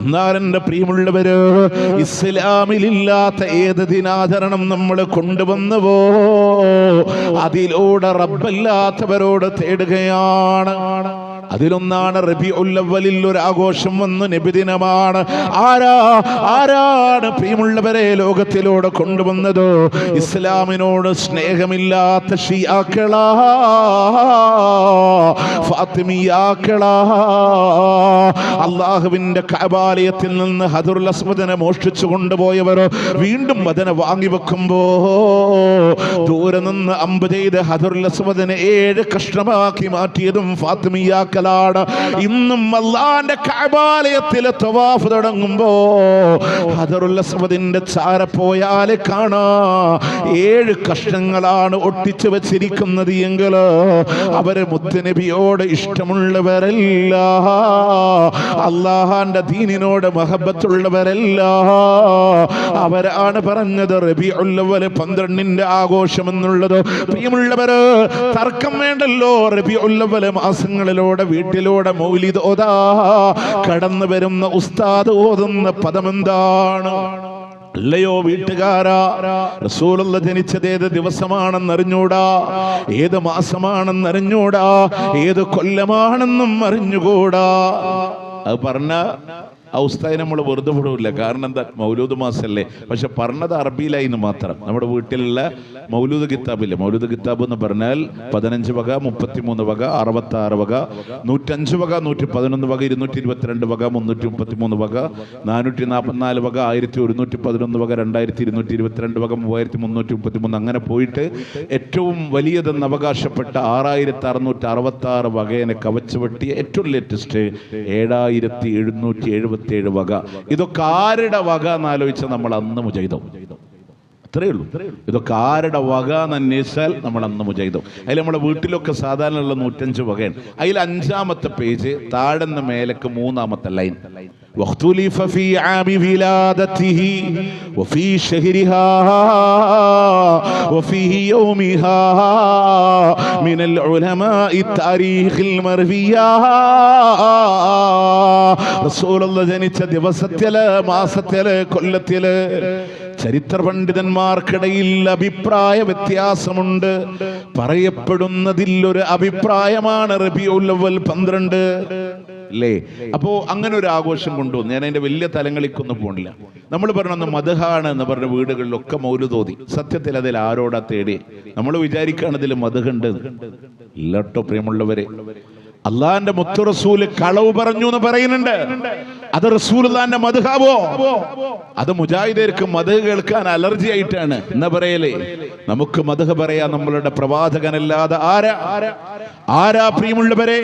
എന്നാൽ എൻ്റെ പ്രിയമുള്ളവര്, ഇസ്ലാമിലില്ലാത്ത ഏത് ദിനാചരണം നമ്മൾ കൊണ്ടുവന്നുവോ അതിലൂടെ റബ്ബല്ലാത്തവരോട് തേടുകയാണ്. അതിലൊന്നാണ് റബീഉൽ അവ്വലിൽ ഒരു ആഘോഷം വന്നു, നബിദിനമാണ്. ആരാണ് പ്രിയമുള്ളവരെ ലോകത്തിലൂടെ കൊണ്ടുവന്നത്? ഇസ്ലാമിനോട് സ്നേഹമില്ലാത്ത ഷിയാക്കളാ, ഫാത്തിമിയാക്കളാ. അള്ളാഹുവിന്റെ കഅബാലയത്തിൽ നിന്ന് ഹജറുൽ അസ്വദിനെ മോഷ്ടിച്ചു കൊണ്ടുപോയവർ വീണ്ടും അതിനെ വാങ്ങിവെക്കുമ്പോ ദൂരെ നിന്ന് അമ്പ് ചെയ്ത് ഹജറുൽ അസ്വദിനെ 7 കഷ്ണമാക്കി മാറ്റിയതും ഫാത്തിമിയാക്കൾ. ഇന്നും അല്ലാഹുവിന്റെ കഅബാലയത്തിൽ തവാഫ് തുടങ്ങുമ്പോ ഹജറുൽ അസ്വദിന്റെ ചാര പോയാൽ കാണാ 7 കഷ്ണങ്ങളാണ് ഒട്ടിച്ചു വെച്ചിരിക്കുന്നത് എങ്കിൽ അവര് മുത്തുനബിയോട് ഇഷ്ടമുള്ളവരല്ല, അല്ലാഹുവിന്റെ ദീനിനോട് മഹബത്തുള്ളവരല്ല. അവരാണ് പറഞ്ഞത് റബീഉൽ അവ്വൽ 12ന്റെ ആഘോഷം എന്നുള്ളത്. പ്രിയമുള്ളവര്, തർക്കം വേണ്ടല്ലോ. റബീഉൽ അവ്വൽ മാസങ്ങളിലൂടെ വീട്ടിലൂടെ മൗലിദ് ഓതാ കടന്നു വരുന്ന ഉസ്താദ് ഓതുന്ന പദമെന്താണ്? അല്ലയോ വീട്ടുകാരാ, റസൂലുള്ള ജനിച്ചത് ഏത് ദിവസമാണെന്നറിഞ്ഞൂടാ, ഏത് മാസമാണെന്നറിഞ്ഞൂടാ, ഏത് കൊല്ലമാണെന്നും അറിഞ്ഞുകൂടാ. അത് പറഞ്ഞ ആ ഉസ്താദിനെ നമ്മൾ വെറുതെ വിടൂല്ല. കാരണം എന്താ, മൗലൂദ് മാസല്ലേ. പക്ഷെ പറഞ്ഞത് അറബിയിലായിന്ന് മാത്രം. നമ്മുടെ വീട്ടിലുള്ള മൗലൂദ് കിതാബില്ലേ, മൗലൂദ് കിതാബ് എന്ന് പറഞ്ഞാൽ 15 വക, 33 വക, 66 വക, 105 വക, 111 വക, 222 വക, 333 വക, 444 വക, 1111 വക, 2222 വക, 3333, അങ്ങനെ പോയിട്ട് ഏറ്റവും വലിയതെന്ന് അവകാശപ്പെട്ട 6666 വകയെ കവച്ചു വെട്ടിയ ഏറ്റവും ലേറ്റസ്റ്റ് 7777 വക. ഇതൊക്കെ ആരുടെ വക എന്നാലോചിച്ചാൽ നമ്മൾ അന്ന് മുജൈദോ. അത്രയേ ഉള്ളൂ. ഇതൊക്കെ ആരുടെ വക എന്ന് അന്വേഷിച്ചാൽ നമ്മൾ അന്ന് മുജൈദോ. അതിൽ നമ്മുടെ വീട്ടിലൊക്കെ സാധാരണ ഉള്ള 105 വകയാണ്. അതിൽ 5ാമത്തെ പേജ് താഴെന്ന് മേലേക്ക് 3ാമത്തെ ലൈൻ. واختلف في عام ولادته وفي شهرها وفي يومها من العلماء التاريخ المروية. رسول الله ജനിച്ച ദിവസത്തില്, മാസത്തില്, കൊല്ലത്തില് ചരിത്ര പണ്ഡിതന്മാർക്കിടയിൽ അഭിപ്രായ വ്യത്യാസമുണ്ട്. പറയപ്പെടുന്നതിൽ ഒരു അഭിപ്രായമാണ് റബീഉൽ അവ്വൽ 12 അല്ലേ. അപ്പോ അങ്ങനെ ഒരു ആഘോഷം കൊണ്ടുവന്നു. ഞാൻ അതിന്റെ വലിയ തലങ്ങളിക്കൊന്നും പോണില്ല. നമ്മൾ പറഞ്ഞ മദ്ഹാണ് എന്ന് പറഞ്ഞ വീടുകളിലൊക്കെ മൗലിദ് ഓതി. സത്യത്തിൽ അതിൽ ആരോടാ തേടി? നമ്മൾ വിചാരിക്കുകയാണ് ഇതിൽ മദ്ഹുണ്ട്. ഇല്ലട്ടോ പ്രിയമുള്ളവരെ, അള്ളാന്റെ മുത്തു റസൂല് കളവ് പറഞ്ഞു എന്ന് പറയുന്നുണ്ട്. അത് റസൂലുള്ളാന്റെ മദ്ഹാവോ? അത് മുജാഹിദർക്ക് മദ്ഹ് കേൾക്കാൻ അലർജി ആയിട്ടാണ് എന്നാ പറയലേ. നമുക്ക് മദ്ഹ് പറയാ നമ്മളുടെ പ്രവാചകനല്ലാതെ ആരാ പ്രിയമുള്ളവരെ?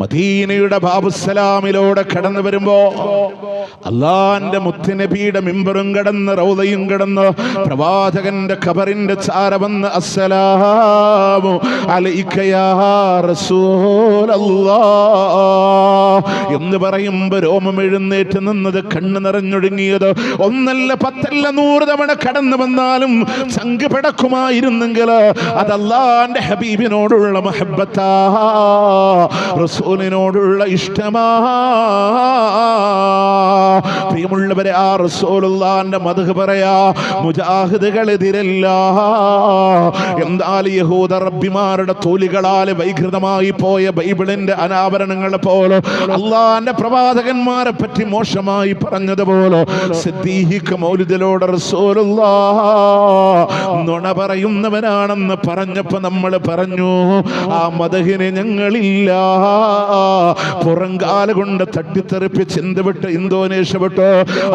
മദീനയുടെ ബാബുസ്സലാമിലൂടെ കടന്നു വരുമ്പോ അള്ളാന്റെ മുത്തുനബിയുടെ മിമ്പറും കടന്ന് റൗദയും കടന്ന് പ്രവാചകന്റെ ഖബറിന്റെ ചാര വന്ന് അസ്സലാമു അലൈക യാ റസൂലല്ലാഹ് എന്ന് പറയുമ്പോ രോമം എഴുന്നേറ്റ് നിന്നത്, കണ്ണ് നിറഞ്ഞൊഴുങ്ങിയത് 1 അല്ല 10 അല്ല 100 തവണ കടന്നു വന്നാലും ചങ്ക് പിടക്കുമായിരുന്നെങ്കിൽ അത് അല്ലാഹുവിന്റെ ഹബീബിനോടുള്ള മഹബ്ബത്താ, റസൂലിനോടുള്ള ഇഷ്ടമാ. പ്രിയമുള്ളവരെ, ആ റസൂലുള്ളാഹിന്റെ മദ്ഹ് പറയാ മുജാഹിദുകളെതിരല്ല. എന്നാൽ യഹൂദ റബ്ബിമാരുടെ തോലികളാൽ വൈകൃതമായി പോയ ബൈബിളിന്റെ അനാവരണങ്ങളെ പോലെ അള്ളാന്റെ പ്രവാചകന്മാരെ പറ്റി മോശമായി പറഞ്ഞതുപോലെ സിദ്ദീഖ് മൗലിദിലൂടെ റസൂലുള്ളാഹ് നുണ പറയുന്നവനാണെന്ന് പറഞ്ഞപ്പോ നമ്മൾ പറഞ്ഞു, ആ മദ്ഹിനെ ഞങ്ങളില്ല. പുറങ്കാല കൊണ്ട് തട്ടിത്തെറിപ്പിച്ച് എന്ത് വിട്ട് ഇന്തോനേഷ്യ വിട്ട്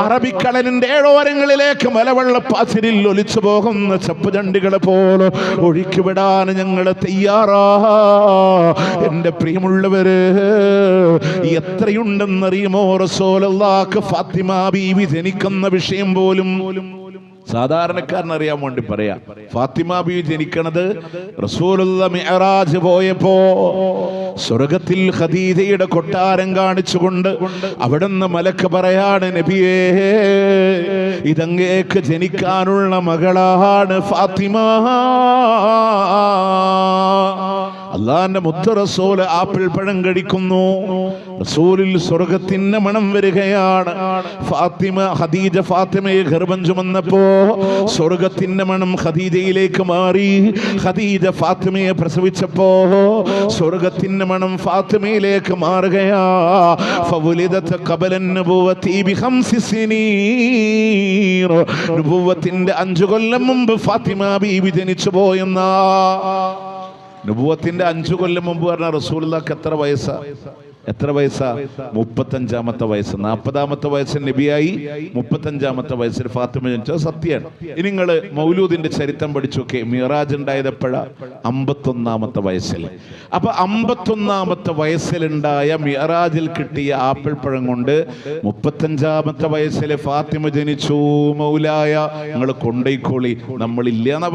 അറബിക്കടലിന്റെ ഏഴോരങ്ങളിലേക്ക് മലവെള്ളപ്പാച്ചിലിൽ ഒലിച്ചു പോകുന്ന ചപ്പുചണ്ടികളെ പോലെ ഒഴുക്കിവിടാൻ ഞങ്ങൾ തയ്യാറാ. എന്റെ പ്രിയമുള്ളവര്, എത്രയുണ്ടെന്നറിയുമോ? റസൂലുള്ളാഹിക്ക് ഫാത്തിമ ബീവി ജനിക്കുന്ന വിഷയം പോലും സാധാരണക്കാരനറിയാൻ വേണ്ടി പറയാ. ഫാത്തിമ ബീവി ജനിക്കണത് റസൂലുള്ള മിഅ്റാജ് പോയപ്പോ സ്വർഗത്തിൽ ഖദീജയുടെ കൊട്ടാരം കാണിച്ചുകൊണ്ട് അവിടുന്ന് മലക്ക് പറയാണ്, നബിയേ ഇതങ്ങേക്ക് ജനിക്കാനുള്ള മകളാണ് ഫാത്തിമ. അള്ളാന്റെ മുത്ത് റസൂല് ആപ്പിൾ പഴം കഴിക്കുന്നു. റസൂലിൽ സ്വർഗത്തിന്റെ മണം വരികയാണ്. ഫാത്തിമയെ ഗർഭം ചുമന്നപ്പോ സ്വർഗത്തിന്റെ മണം ഖദീജയിലേക്ക് മാറി. ഖദീജ ഫാത്തിമയെ പ്രസവിച്ചപ്പോ സ്വർഗത്തിന്റെ മണം ഫാത്തിമയിലേക്ക് മാറുകയാ. ഫവുലിദത് ഖബല നബുവതി ബിഖംസി സിനീൻ. നബുവത്തിന്റെ 5 കൊല്ലം മുമ്പ് ഫാത്തിമ ബീവി ജനിച്ചു പോയെന്ന. നബുവത്തിന്റെ 5 കൊല്ലം മുമ്പ് പറഞ്ഞ റസൂലുള്ളാഹിക്ക് എത്ര വയസ്സാ? 35-ാമത്തെ വയസ്സ്. 40-ാമത്തെ വയസ്സിൽ നബിയായി, 35-ാമത്തെ വയസ്സിൽ ഫാത്തിമ ജനിച്ചത് സത്യമാണ്. ഇനി നിങ്ങൾ മൗലൂദിന്റെ ചരിത്രം പഠിച്ചൊക്കെ മിറാജ് ഉണ്ടായതെപ്പോഴാ? 51-ാമത്തെ വയസ്സിൽ. അപ്പൊ 51-ാമത്തെ വയസ്സിലുണ്ടായ മിറാജിൽ കിട്ടിയ ആപ്പിൾ പഴം കൊണ്ട് 35-ാമത്തെ വയസ്സിൽ ഫാത്തിമ ജനിച്ചു. മൗലായ നിങ്ങൾ കൊണ്ടേക്കോളി, നമ്മളില്ല എന്നാ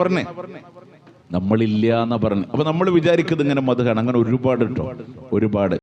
പറഞ്ഞു. അപ്പൊ നമ്മൾ വിചാരിക്കുന്നത് ഇങ്ങനെ മധുഹാണ്. അങ്ങനെ ഒരുപാട് കേട്ടോ, ഒരുപാട്.